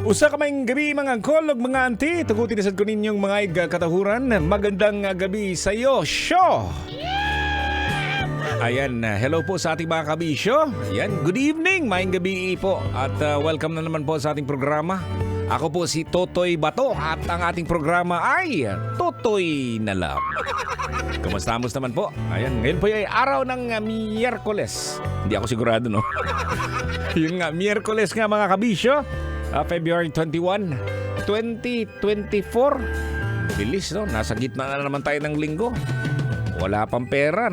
Usa ka mayong gabi mga angkol ug mga auntie, tugutin sad ko ninyong mga katahuran. Magandang gabi sa iyo, Sho! Ayan, hello po sa ating mga kabisyo. Ayan, good evening, mayong gabi po. At welcome na naman po sa ating programa. Ako po si Totoy Bato at ang ating programa ay Totoy na Lang. Kumastamos naman po? Ayan, ngayon po ay araw ng Miyerkules. Hindi ako sigurado, no? Yung Miyerkules nga mga kabisyo. February 21, 2024. Bilis, no? Nasa gitna na naman tayo ng linggo. Wala pang pera.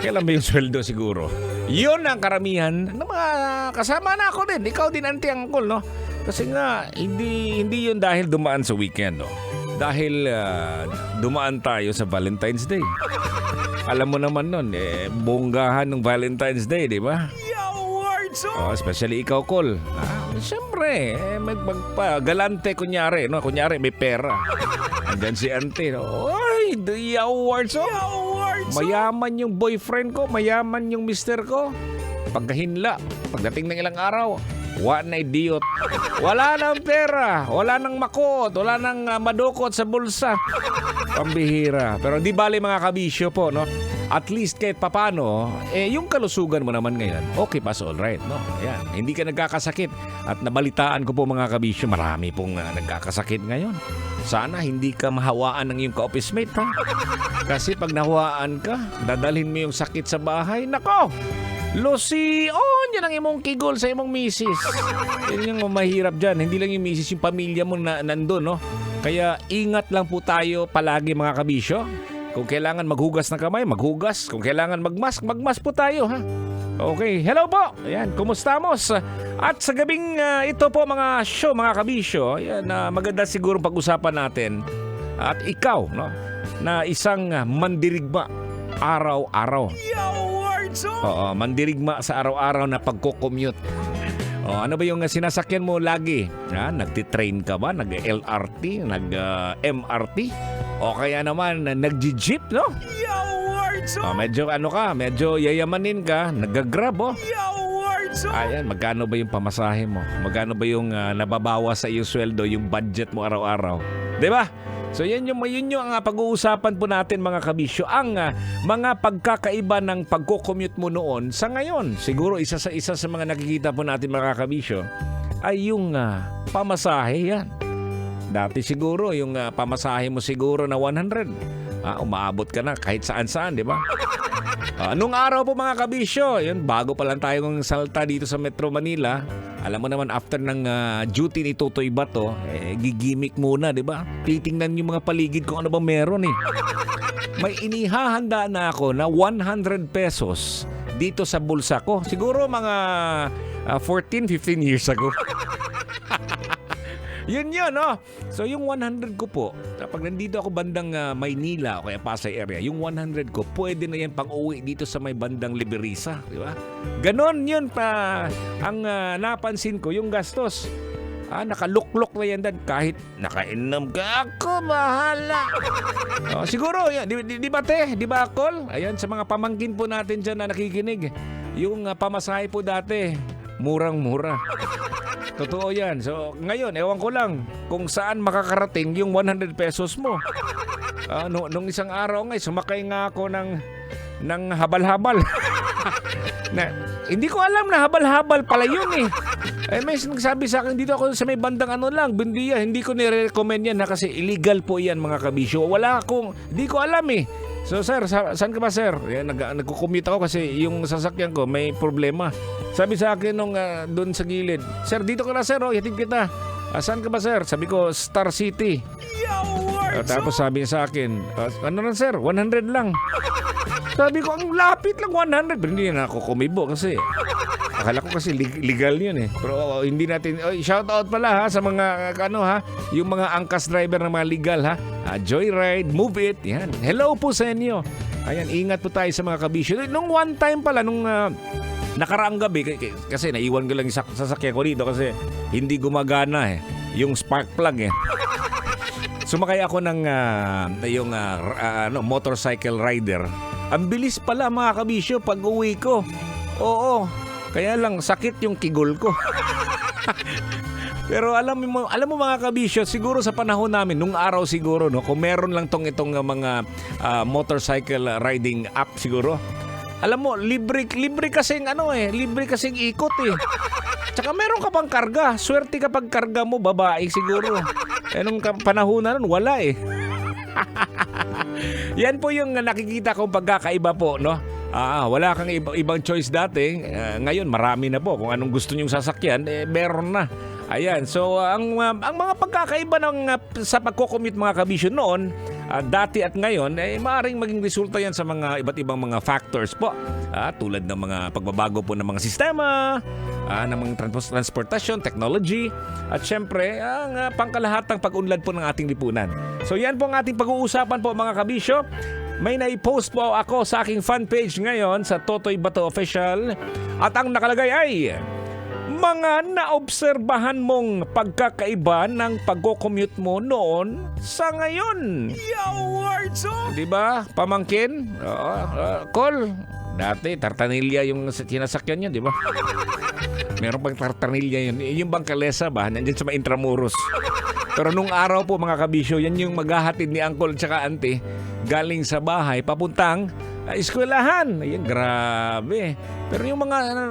Kailan ba yung sweldo siguro? Yun ang karamihan ng mga kasama na ako din. Ikaw din, auntie, uncle, no? Kasi nga, hindi yun dahil dumaan sa weekend, no? Dahil dumaan tayo sa Valentine's Day. Alam mo naman nun, bonggahan ng Valentine's Day, di ba? Oh, especially ikaw, Col. Siyempre, magpa-galante kunyari, no? Kunyari may pera. Andyan si auntie, no? Oy, the awards, oh. Mayaman yung boyfriend ko, mayaman yung mister ko. Pagkahinla, pagdating ng ilang araw, what na idiot. Wala nang pera, wala nang makot, wala nang madukot sa bulsa. Pambihira. Pero di bali mga kabisyo po, no? At least kahit papano, yung kalusugan mo naman ngayon, okay pa, so alright, no? Ayan, hindi ka nagkakasakit. At nabalitaan ko po mga kabisyo, marami pong nagkakasakit ngayon. Sana hindi ka mahawaan ng iyong ka-office mate, ha? Kasi pag nahawaan ka, dadalhin mo yung sakit sa bahay, nako! Lusion, yan ang imong kigol sa imong misis. Yan yung mahirap dyan. Hindi lang yung misis, yung pamilya mo na nandun, no? Kaya ingat lang po tayo palagi mga kabisyo. Kung kailangan maghugas ng kamay, maghugas. Kung kailangan magmask, magmask po tayo, ha? Okay, hello po. Ayan, kumustamos? At sa gabing ito po mga show, mga kabisyo, ayan, maganda siguro pag-usapan natin. At ikaw, no? Na isang mandirigma araw-araw. Oo, mandirigma sa araw-araw na pagko-commute. Ano ba yung sinasakyan mo lagi? Nagtitrain ka ba? Nag-LRT? Nag-MRT? O kaya naman nag-jeep, no? Medyo medyo yayamanin ka, nag-grab, oh. Ayan, magkano ba yung pamasahe mo? Magkano ba yung nababawas sa iyong sweldo, yung budget mo araw-araw? 'Di ba? So yun yung pag-uusapan po natin mga kabisyo, ang mga pagkakaiba ng pagko-commute mo noon sa ngayon. Siguro isa sa mga nakikita po natin mga kabisyo ay yung pamasahe yan. Dati siguro yung pamasahe mo siguro na 100. Umaabot ka na kahit saan-saan, di ba? Nung araw po mga kabisyo, yun, bago pa lang tayo ng salta dito sa Metro Manila, alam mo naman after ng duty ni Totoy Bato, gigimik muna, di ba? Titingnan yung mga paligid kung ano ba meron eh. May inihahanda na ako na 100 pesos dito sa bulsa ko. Siguro mga 14-15 years ago. Yun, no? So, yung 100 ko po, kapag nandito ako bandang Maynila o kaya Pasay area, yung 100 ko, pwede na yan pang-uwi dito sa may bandang Liberisa, di ba? Ganon yun pa. Ang napansin ko, yung gastos, nakaluklok na yan dan. Kahit nakainom ka, ako bahala. Siguro, yan, di ba te? Di ba, Col? Ayan, sa mga pamangkin po natin dyan na nakikinig, yung pamasahe po dati, murang-mura. Totoo yan. So, ngayon, ewan ko lang kung saan makakarating yung 100 pesos mo. Nung isang araw sumakay nga ako ng habal-habal. Hindi ko alam na habal-habal pala yun eh. May nagsabi sa akin dito ako sa may bandang Bundia. Hindi ko nire-recommend yan kasi illegal po yan mga kabisyo. Hindi ko alam eh. So sir, saan ka ba sir? Nagko-commute ako kasi yung sasakyan ko may problema. Sabi sa akin nung doon sa gilid, sir dito ka na sir, hatid kita. Saan ka ba sir? Sabi ko, Star City. Tapos sabi niya sa akin, ano na sir, 100 lang. Sabi ko, ang lapit lang, 100. Pero hindi na ako kumibo kasi akala ko kasi legal yun eh. Pero hindi natin, shout out pala ha sa mga, yung mga angkas driver ng mga legal ha. Joyride, Move It, yan. Hello po sa inyo. Ayan, ingat po tayo sa mga kabisyo. Nung one time pala, nung nakaraang gabi, kasi naiwan ko lang yung sasakyan ko dito kasi hindi gumagana eh. Yung spark plug eh. Sumakay ako ng motorcycle rider. Ang bilis pala mga kabisyo pag uwi ko. Oo. Kaya lang sakit yung kigol ko. Pero alam mo mga kabisyo, siguro sa panahon namin, nung araw siguro, no, kung meron lang itong mga motorcycle riding app siguro. Alam mo, libre kasing libre kasing ikot eh. Tsaka meron ka pang karga. Swerte kapag karga mo, babae siguro. Nung panahon na nun, wala eh. Yan po yung nakikita kong pagkakaiba po, no? Wala kang ibang choice dati. Ngayon, marami na po. Kung anong gusto nyong sasakyan, meron na. Ayan, so ang mga pagkakaiba sa pagko-commute mga kabisyo noon, dati at ngayon, maaaring maging resulta yan sa mga iba't ibang mga factors po. Tulad ng mga pagbabago po ng mga sistema, ng mga transportasyon, technology, at syempre, ang pangkalahatang pag-unlad po ng ating lipunan. So yan po ang ating pag-uusapan po mga kabisyo. May nai-post po ako sa aking fan page ngayon sa Totoy Bato Official at ang nakalagay ay mga naobserbahan mong pagkakaiba ng pagko-commute mo noon sa ngayon. Diba? Pamangkin? Call. Dati, tartanilya yung sinasakyan niya, di ba? Meron pang tartanilya yun. Yung bang kalesa ba? Nandiyan sa mga Intramuros. Pero nung araw po mga kabisyo, yan yung maghahatid ni uncle tsaka auntie galing sa bahay papuntang eskwelahan. Ayan, grabe. Pero yung mga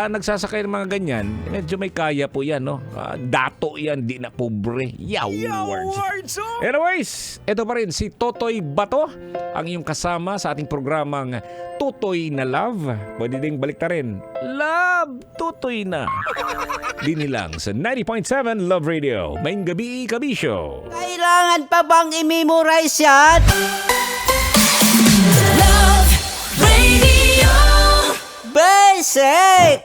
nagsasakay ng mga ganyan, medyo may kaya po yan, no? Dato yan, di na pobre. Yawards. Anyways, ito pa rin si Totoy Bato, ang iyong kasama sa ating programang Tutoy na Love. Pwede ding baliktarin. Love, Tutoy na. Dini lang sa 90.7 Love Radio. Maing gabi, kabisyo. Kailangan pa bang i-memorize yan? Love Radio. Basic!